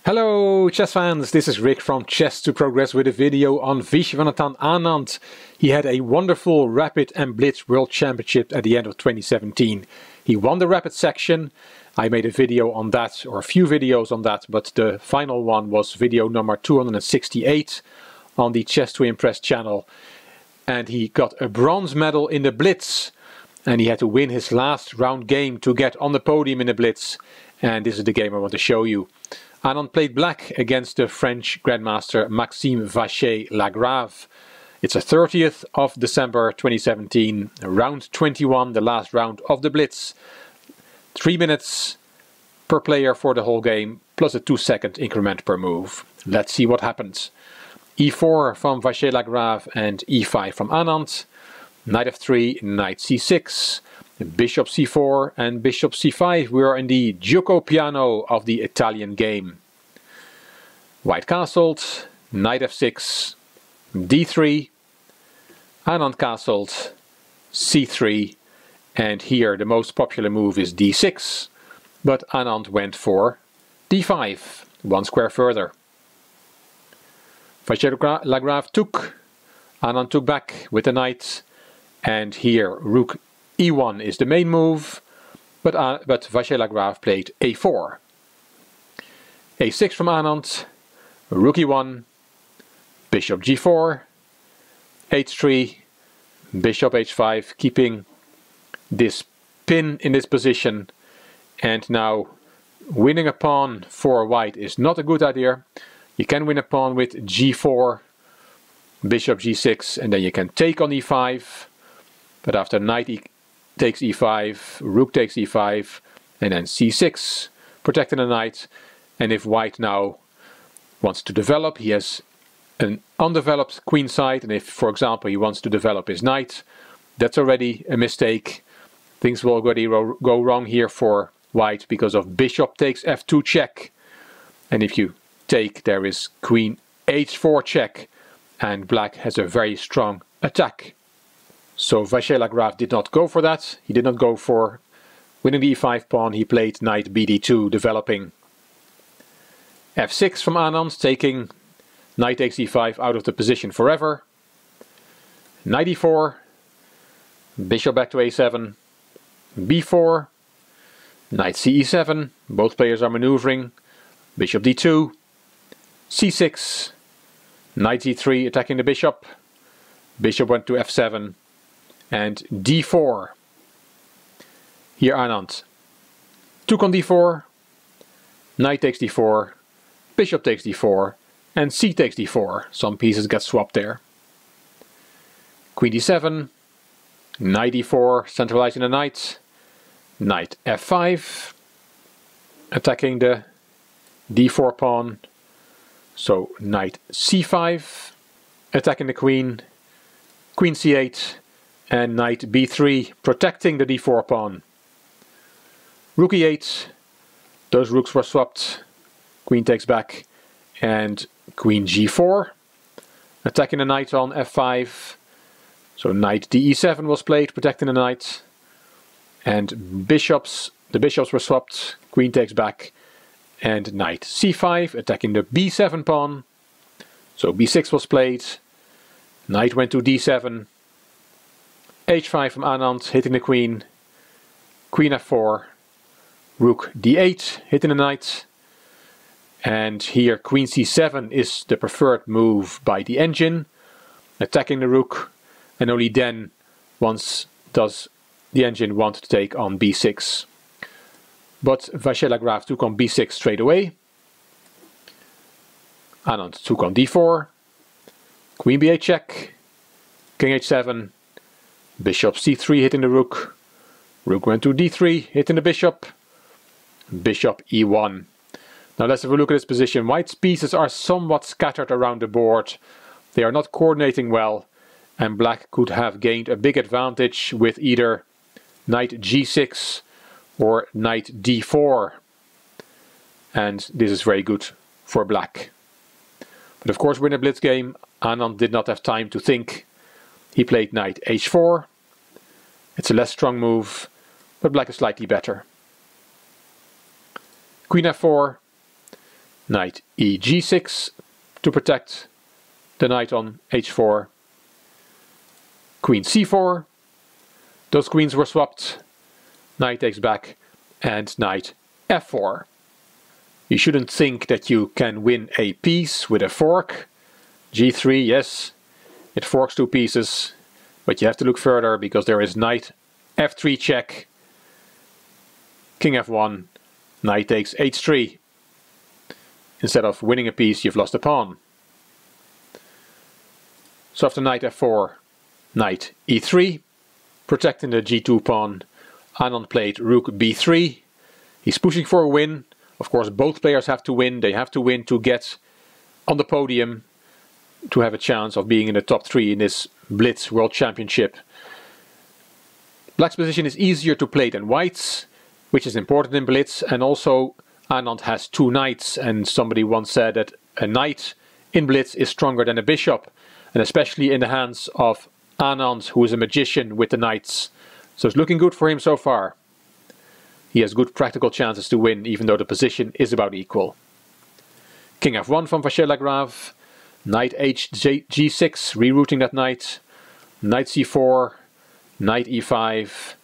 Hello chess fans, this is Rick from Chess to Progress with a video on Vishwanathan Anand. He had a wonderful Rapid and Blitz World Championship at the end of 2017. He won the Rapid section. I made a video on that, or a few videos on that, but the final one was video number 268 on the Chess to Impress channel. And he got a bronze medal in the Blitz. And he had to win his last round game to get on the podium in the Blitz. And this is the game I want to show you. Anand played black against the French Grandmaster Maxime Vachier-Lagrave. It's the 30th of December 2017, round 21, the last round of the Blitz. 3 minutes per player for the whole game, plus a 2-second increment per move. Let's see what happens. e4 from Vachier-Lagrave and e5 from Anand. Knight f3, knight c6. Bishop c4 and bishop c5. We are in the gioco piano of the Italian game. White castled, knight f6, d3, Anand castled, c3, and here the most popular move is d6, but Anand went for d5, one square further. Vachier-Lagrave took, Anand took back with the knight, and here rook e1 is the main move, but Vachier-Lagrave played a4. a6 from Anand, rook e1, bishop g4, h3, bishop h5, keeping this pin in this position. And now winning a pawn for white is not a good idea. You can win a pawn with g4, bishop g6, and then you can take on e5, but after knight takes e5, rook takes e5, and then c6, protecting the knight. And if white now wants to develop, he has an undeveloped queen side, and if, for example, he wants to develop his knight, that's already a mistake. Things will already go wrong here for white because of bishop takes f2 check. And if you take, there is queen h4 check, and black has a very strong attack. So Vachier-Lagrave did not go for that. He did not go for winning the e5 pawn. He played knight bd2, developing. f6 from Anand, taking knight takes e5 out of the position forever. Knight e4, bishop back to a7, b4, knight ce7, both players are maneuvering, bishop d2, c6, knight e3 attacking the bishop, bishop went to f7, and d4. Here Anand took on d4, knight takes d4, bishop takes d4, and c takes d4. Some pieces get swapped there. Queen d7, knight e4, centralizing the knight, knight f5, attacking the d4 pawn. So knight c5, attacking the queen, queen c8, and knight b3, protecting the d4 pawn. Rook e8, those rooks were swapped, queen takes back, and queen g4, attacking the knight on f5. So knight de7 was played, protecting the knight, and the bishops were swapped, queen takes back, and knight c5, attacking the b7 pawn. So b6 was played, knight went to d7, h5 from Anand, hitting the queen, queen f4, rook d8, hitting the knight, and here queen c7 is the preferred move by the engine, attacking the rook, and only then once does the engine want to take on b6. But Vachier-Lagrave took on b6 straight away. Anand took on d4, queen b8 check, king h7, bishop c3 hitting the rook, rook went to d3 hitting the bishop, bishop e1. Now let's have a look at this position. White's pieces are somewhat scattered around the board. They are not coordinating well, and black could have gained a big advantage with either knight g6 or knight d4. And this is very good for black. But of course, we're in a blitz game. Anand did not have time to think. He played knight h4. It's a less strong move, but black is slightly better. Queen f4, knight e6 to protect the knight on h4, queen c4, those queens were swapped, knight takes back, and knight f4. You shouldn't think that you can win a piece with a fork. g3, yes, it forks 2 pieces, but you have to look further because there is knight f3 check, king f1, knight takes h3. Instead of winning a piece, you've lost a pawn. So after knight f4, knight e3, protecting the g2 pawn, Anand played rook b3. He's pushing for a win. Of course, both players have to win. They have to win to get on the podium, to have a chance of being in the top 3 in this Blitz World Championship. Black's position is easier to play than White's, which is important in Blitz, and also Anand has 2 knights, and somebody once said that a knight in Blitz is stronger than a bishop, and especially in the hands of Anand, who is a magician with the knights. So it's looking good for him so far. He has good practical chances to win, even though the position is about equal. King f1 from Vachier-Lagrave, knight g6, rerouting that knight, knight c4, knight e5.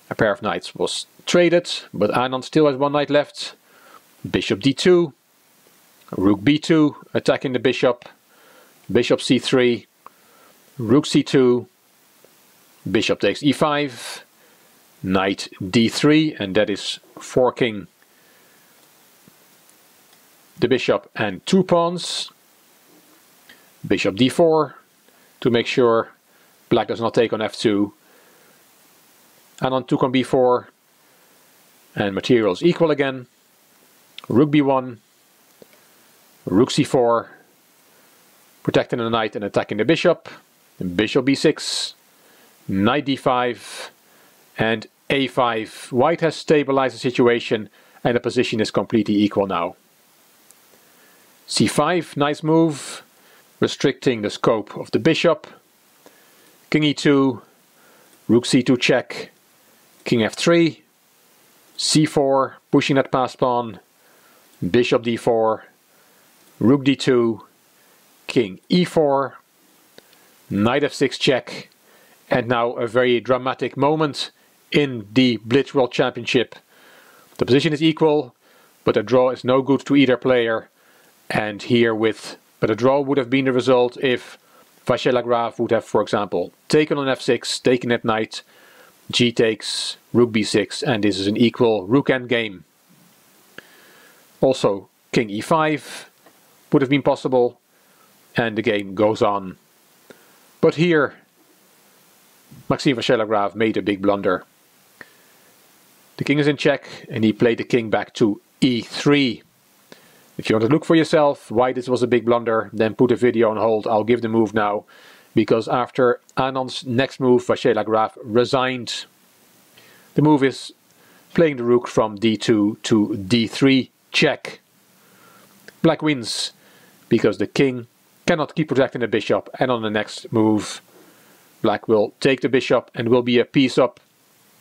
A pair of knights was traded, but Anand still has 1 knight left. Bishop d2, rook b2, attacking the bishop, bishop c3, rook c2, bishop takes e5, knight d3, and that is forking the bishop and 2 pawns. Bishop d4 to make sure black does not take on f2. Anand took on b4, and materials equal again. Rook b1, rook c4, protecting the knight and attacking the bishop. Bishop b6, knight d5, and a5. White has stabilized the situation, and the position is completely equal now. c5, nice move, restricting the scope of the bishop. King e2, rook c2 check, king f3, c4, pushing that passed pawn, bishop d4, rook d2, king e4, knight f6 check, and now a very dramatic moment in the Blitz World Championship. The position is equal, but a draw is no good to either player, and here but a draw would have been the result if Vachier-Lagrave would have, for example, taken on f6, taken that knight, g takes, rook b6, and this is an equal rook end game. Also, king e5 would have been possible, and the game goes on. But here, Maxime Vachier-Lagrave made a big blunder. The king is in check, and he played the king back to e3. If you want to look for yourself why this was a big blunder, then put the video on hold. I'll give the move now, because after Anand's next move, Vachier-Lagrave resigned. The move is playing the rook from d2 to d3 check. Black wins, because the king cannot keep protecting the bishop, and on the next move, black will take the bishop and will be a piece up.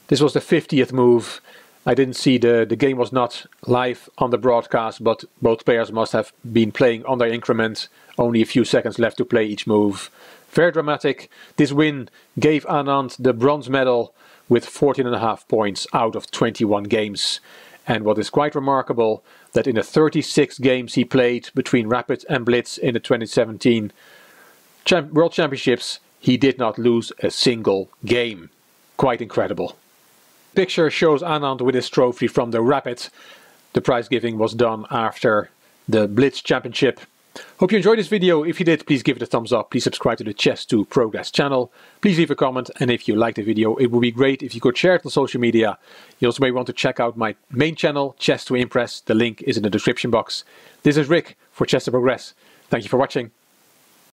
This was the 50th move. I didn't see the game was not live on the broadcast, but both players must have been playing on their increment. Only a few seconds left to play each move. Very dramatic. This win gave Anand the bronze medal with 14.5 points out of 21 games. And what is quite remarkable, that in the 36 games he played between Rapid and Blitz in the 2017 World Championships, he did not lose a single game. Quite incredible. Picture shows Anand with his trophy from the Rapid. The prize giving was done after the Blitz Championship. Hope you enjoyed this video. If you did, please give it a thumbs up. Please subscribe to the Chess to Progress channel. Please leave a comment, and if you liked the video, it would be great if you could share it on social media. You also may want to check out my main channel, Chess to Impress. The link is in the description box. This is Rick for Chess to Progress. Thank you for watching.